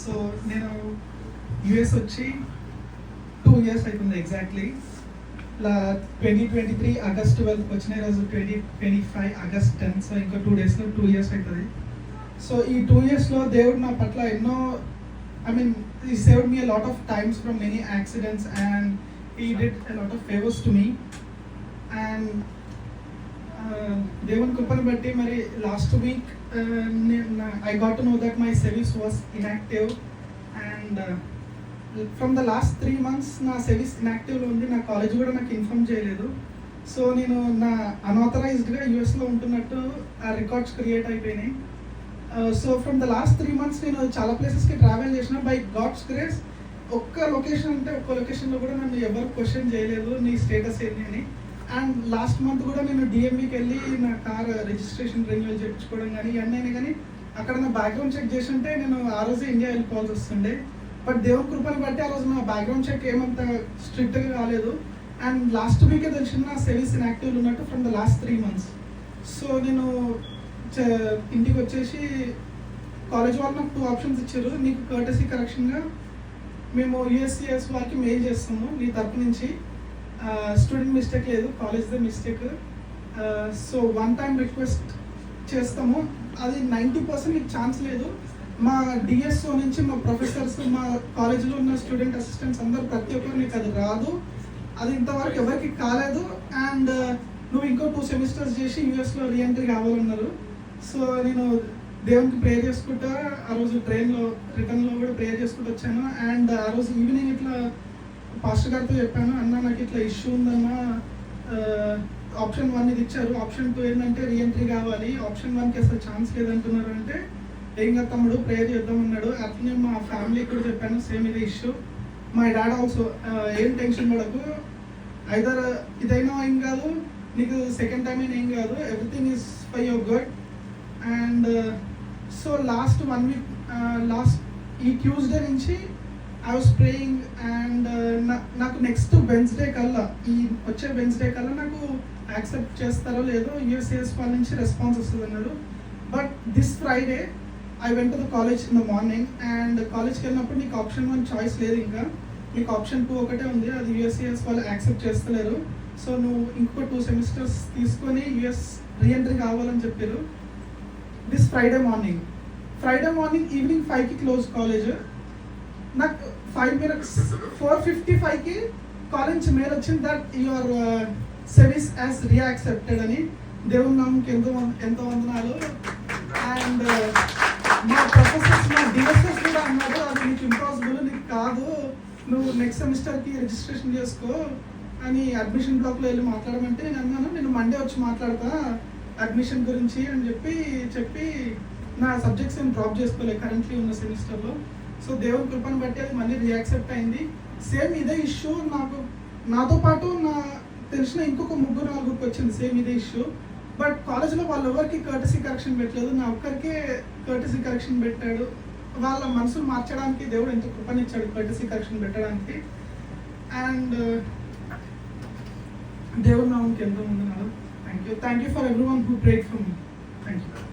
So నేను US వచ్చి 2 years అవుతుంది ఎగ్జాక్ట్లీ. 2023 August 12th వచ్చిన రోజు 2025 August 10th. సో ఇంకా 2 daysలో 2 years అవుతుంది. సో ఈ 2 yearsలో దేవుడు నా పట్ల ఎన్నో he saved me a lot of times from many accidents and he did a lot of favors to me. And దేవుని కృపను బట్టి మరి last week I got to know that my service was inactive and from the last 3 months నా service ఇన్యాక్టివ్లో ఉంది. నా college కూడా నాకు inform చేయలేదు. సో నేను నా అన్ఆథరైజ్డ్గా యూఎస్లో ఉంటున్నట్టు ఆ రికార్డ్స్ క్రియేట్ అయిపోయినాయి. So from the last 3 months నేను చాలా ప్లేసెస్కి ట్రావెల్ చేసిన బై గాడ్స్ గ్రేస్. ఒక్క లొకేషన్లో కూడా నన్ను ఎవరు క్వశ్చన్ చేయలేదు నీ స్టేటస్ ఏంటి అని. అండ్ లాస్ట్ మంత్ కూడా నేను డిఎంవికి వెళ్ళి నా కార్ రిజిస్ట్రేషన్ రెన్యూవల్ చేయించుకోవడం కానీ ఇవన్నీ కానీ అక్కడ నా బ్యాక్గ్రౌండ్ చెక్ చేసి ఉంటే నేను ఆ రోజే ఇండియా వెళ్ళిపోవాల్సి వస్తుండే. బట్ దేవుని కృపను బట్టి ఆ రోజు నా బ్యాక్గ్రౌండ్ చెక్ ఏమంత స్ట్రిక్ట్గా కాలేదు. అండ్ లాస్ట్ వీకే తెలిసిన నా సర్వీస్ ఇన్యాక్టివ్లో ఉన్నట్టు from the last 3 months. So నేను ఇంటికి వచ్చేసి కాలేజ్ వాళ్ళు నాకు 2 options ఇచ్చారు. నీకు కర్టసీ కరెక్షన్గా మేము యూఎస్సిఎస్ వాళ్ళకి మెయిల్ చేస్తాము నీ తరపు నుంచి. స్టూడెంట్ మిస్టేక్ లేదు, కాలేజ్దే మిస్టేక్. సో 1 time రిక్వెస్ట్ చేస్తాము. అది 90% మీకు ఛాన్స్ లేదు. మా డిఎస్ఓ నుంచి మా ప్రొఫెసర్స్ మా కాలేజీలో ఉన్న స్టూడెంట్ అసిస్టెంట్స్ అందరూ ప్రతి ఒక్కరు నీకు అది రాదు, అది ఇంతవరకు ఎవరికి కాలేదు. అండ్ నువ్వు ఇంకో 2 semesters చేసి యూఎస్లో రీఎంట్రీ కావాలన్నారు. సో నేను దేవునికి ప్రేయర్ చేసుకుంటా ఆ రోజు ట్రైన్లో రిటర్న్లో కూడా ప్రేయర్ చేసుకుంటూ వచ్చాను. అండ్ ఆ రోజు ఈవినింగ్ ఇట్లా పాస్టర్ గారితో చెప్పాను, అన్న నాకు ఇట్లా ఇష్యూ ఉందన్నా, ఆప్షన్ 1 ఇది ఇచ్చారు, ఆప్షన్ 2 ఏంటంటే రీఎంట్రీ కావాలి, ఆప్షన్ 1కి అసలు ఛాన్స్ లేదంటున్నారు. అంటే ఏం కదా తమ్ముడు ప్రేయర్ చేద్దాం అన్నాడు. అట్లనే మా ఫ్యామిలీకి కూడా చెప్పాను సేమ్ ఇదే ఇష్యూ. మై డాడ్ ఆల్సో ఏం టెన్షన్ పడకు, ఐదర్ ఇదైనా ఏం కాదు, నీకు సెకండ్ టైం అయినా ఏం కాదు, everything is for your good. And so last 1 week last ఈ ట్యూస్డే నుంచి ఐ వాస్ ప్రేయింగ్. అండ్ నాకు నెక్స్ట్ వెన్స్డే కల్లా, ఈ వచ్చే వెన్స్డే కల్లా నాకు యాక్సెప్ట్ చేస్తారో లేదో యూఎస్ఏఎస్ వాళ్ళ నుంచి రెస్పాన్స్ వస్తుంది అన్నారు. But this Friday I went to the college in the morning. And కాలేజ్కి వెళ్ళినప్పుడు నీకు ఆప్షన్ 1 చాయిస్ లేదు, ఇంకా నీకు ఆప్షన్ 2 ఒకటే ఉంది, అది యూఎస్ఏఎస్ వాళ్ళు యాక్సెప్ట్ చేస్తలేరు. సో నువ్వు ఇంకో 2 semesters తీసుకొని యూఎస్ రీఎంట్రీ కావాలని చెప్పారు. దిస్ ఫ్రైడే మార్నింగ్ ఈవినింగ్ 5కి క్లోజ్ కాలేజ్. నాకు 5 minutes 4:55కి కాలేజ్ నుంచి మెయిల్ వచ్చింది దట్ యువర్ సర్వీస్ యాజ్ రీయాక్సెప్టెడ్ అని. దేవుని నామకి ఎంతో వందనాలు. అండ్ మా ప్రొఫెసర్స్ మా డిఎస్ఎస్ కూడా అన్నారు అది నీకు ఇంపాసిబుల్, నీకు కాదు, నువ్వు నెక్స్ట్ సెమిస్టర్కి రిజిస్ట్రేషన్ చేసుకో అని అడ్మిషన్ బ్లాక్లో వెళ్ళి మాట్లాడమంటే నేను అన్నాను నేను మండే వచ్చి మాట్లాడతా అడ్మిషన్ గురించి అని చెప్పి నా సబ్జెక్ట్స్ ఏం డ్రాప్ చేసుకోలేదు కరెంట్లీ ఉన్న సెమిస్టర్లో. సో దేవుని కృపను బట్టి అది మళ్ళీ రీయాక్సెప్ట్ అయింది. సేమ్ ఇదే ఇష్యూ నాతో పాటు నా తెలిసిన ఇంకొక 3-4 వచ్చింది సేమ్ ఇదే ఇష్యూ. బట్ కాలేజ్లో వాళ్ళు ఎవరికి కర్టసీ కరెక్షన్ పెట్టలేదు, నా ఒక్కరికే కర్టసీ కరెక్షన్ పెట్టాడు. వాళ్ళ మనసులు మార్చడానికి దేవుడు ఎంతో కృపనిచ్చాడు కర్టసీ కరెక్షన్ పెట్టడానికి. అండ్ దేవుడు నామకి ఎంతో ముందున్నాడు. Thank you for everyone who prayed for me. Thank you.